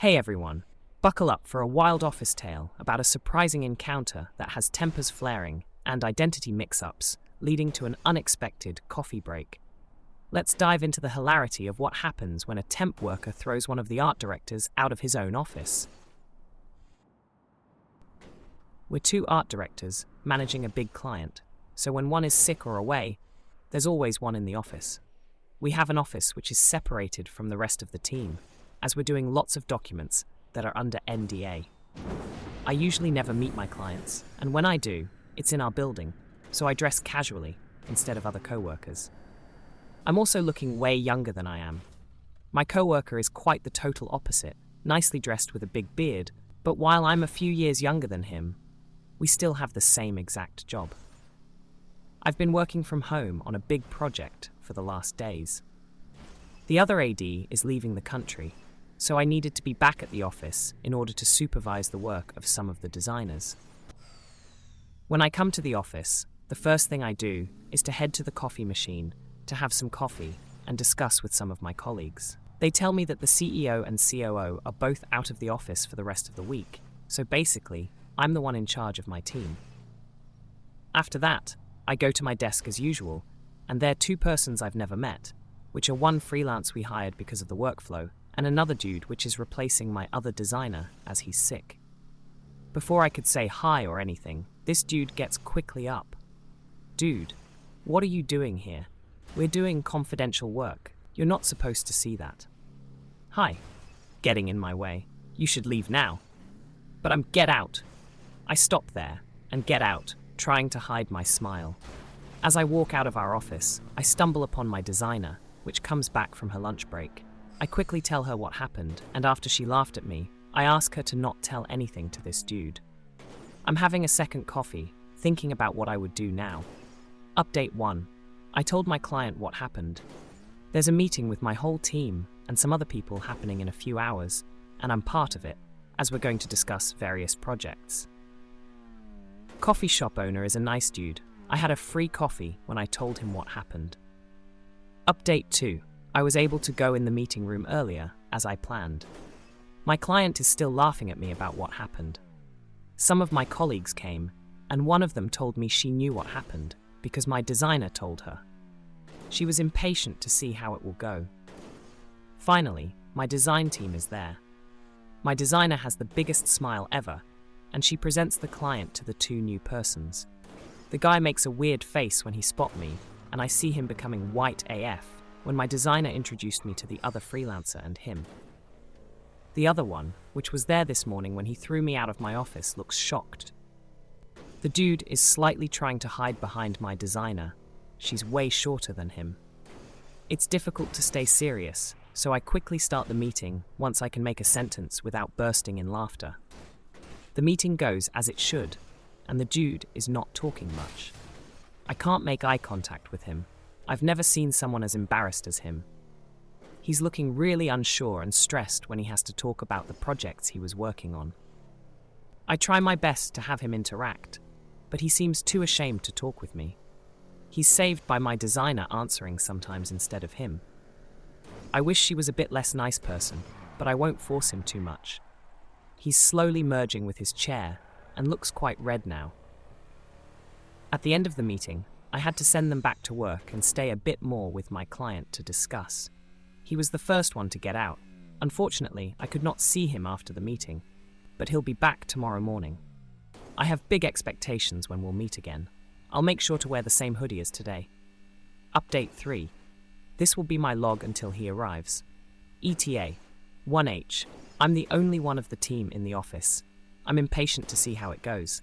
Hey everyone, buckle up for a wild office tale about a surprising encounter that has tempers flaring and identity mix-ups, leading to an unexpected coffee break. Let's dive into the hilarity of what happens when a temp worker throws one of the art directors out of his own office. We're two art directors managing a big client, so when one is sick or away, there's always one in the office. We have an office which is separated from the rest of the team, as we're doing lots of documents that are under NDA. I usually never meet my clients, and when I do, it's in our building, so I dress casually instead of other co-workers. I'm also looking way younger than I am. My co-worker is quite the total opposite, nicely dressed with a big beard, but while I'm a few years younger than him, we still have the same exact job. I've been working from home on a big project for the last days. The other AD is leaving the country, so I needed to be back at the office in order to supervise the work of some of the designers. When I come to the office, the first thing I do is to head to the coffee machine to have some coffee and discuss with some of my colleagues. They tell me that the CEO and COO are both out of the office for the rest of the week, so basically, I'm the one in charge of my team. After that, I go to my desk as usual, and there are two persons I've never met, which are one freelance we hired because of the workflow, and another dude which is replacing my other designer as he's sick. Before I could say hi or anything, this dude gets quickly up. Dude, what are you doing here? We're doing confidential work. You're not supposed to see that. Hi. Getting in my way. You should leave now. But I'm get out. I stop there and get out, trying to hide my smile. As I walk out of our office, I stumble upon my designer, which comes back from her lunch break. I quickly tell her what happened, and after she laughed at me, I ask her to not tell anything to this dude. I'm having a second coffee, thinking about what I would do now. Update 1. I told my client what happened. There's a meeting with my whole team and some other people happening in a few hours, and I'm part of it, as we're going to discuss various projects. Coffee shop owner is a nice dude. I had a free coffee when I told him what happened. Update 2. I was able to go in the meeting room earlier, as I planned. My client is still laughing at me about what happened. Some of my colleagues came, and one of them told me she knew what happened, because my designer told her. She was impatient to see how it will go. Finally, my design team is there. My designer has the biggest smile ever, and she presents the client to the two new persons. The guy makes a weird face when he spots me, and I see him becoming white AF when my designer introduced me to the other freelancer and him. The other one, which was there this morning when he threw me out of my office, looks shocked. The dude is slightly trying to hide behind my designer. She's way shorter than him. It's difficult to stay serious, so I quickly start the meeting once I can make a sentence without bursting in laughter. The meeting goes as it should, and the dude is not talking much. I can't make eye contact with him. I've never seen someone as embarrassed as him. He's looking really unsure and stressed when he has to talk about the projects he was working on. I try my best to have him interact, but he seems too ashamed to talk with me. He's saved by my designer answering sometimes instead of him. I wish she was a bit less nice person, but I won't force him too much. He's slowly merging with his chair and looks quite red now. At the end of the meeting, I had to send them back to work and stay a bit more with my client to discuss. He was the first one to get out. Unfortunately, I could not see him after the meeting, but he'll be back tomorrow morning. I have big expectations when we'll meet again. I'll make sure to wear the same hoodie as today. Update 3. This will be my log until he arrives. ETA 1H. I'm the only one of the team in the office. I'm impatient to see how it goes.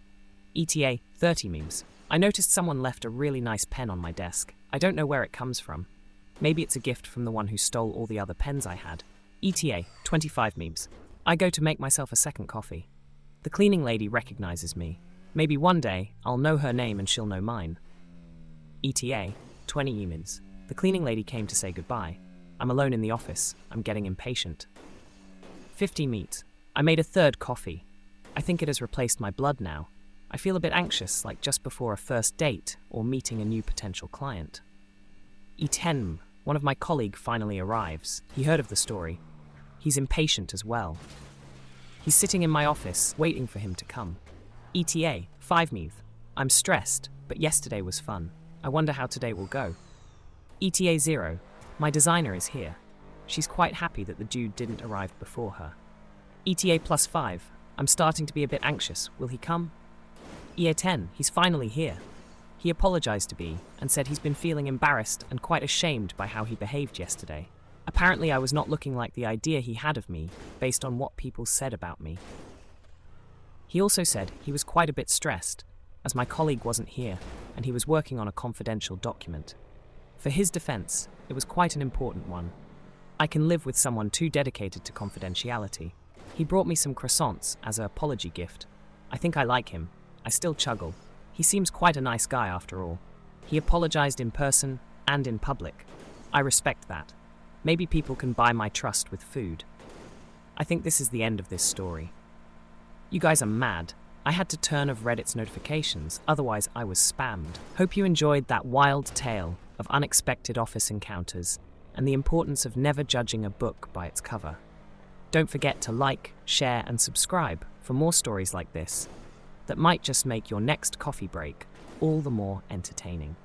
ETA 30 memes. I noticed someone left a really nice pen on my desk. I don't know where it comes from. Maybe it's a gift from the one who stole all the other pens I had. ETA 25 memes. I go to make myself a second coffee. The cleaning lady recognizes me. Maybe one day I'll know her name and she'll know mine. ETA 20 memes. The cleaning lady came to say goodbye. I'm alone in the office. I'm getting impatient. 50 meet. I made a third coffee. I think it has replaced my blood now. I feel a bit anxious, like just before a first date or meeting a new potential client. One of my colleagues finally arrives. He heard of the story. He's impatient as well. He's sitting in my office, waiting for him to come. ETA, 5 me. I'm stressed, but yesterday was fun. I wonder how today will go. ETA 0, my designer is here. She's quite happy that the dude didn't arrive before her. ETA +5, I'm starting to be a bit anxious. Will he come? EA 10, he's finally here. He apologized to B and said he's been feeling embarrassed and quite ashamed by how he behaved yesterday. Apparently I was not looking like the idea he had of me based on what people said about me. He also said he was quite a bit stressed as my colleague wasn't here and he was working on a confidential document. For his defense, it was quite an important one. I can live with someone too dedicated to confidentiality. He brought me some croissants as an apology gift. I think I like him. I still chuggle. He seems quite a nice guy after all. He apologized in person and in public. I respect that. Maybe people can buy my trust with food. I think this is the end of this story. You guys are mad. I had to turn off Reddit's notifications, otherwise I was spammed. Hope you enjoyed that wild tale of unexpected office encounters and the importance of never judging a book by its cover. Don't forget to like, share, and subscribe for more stories like this that might just make your next coffee break all the more entertaining.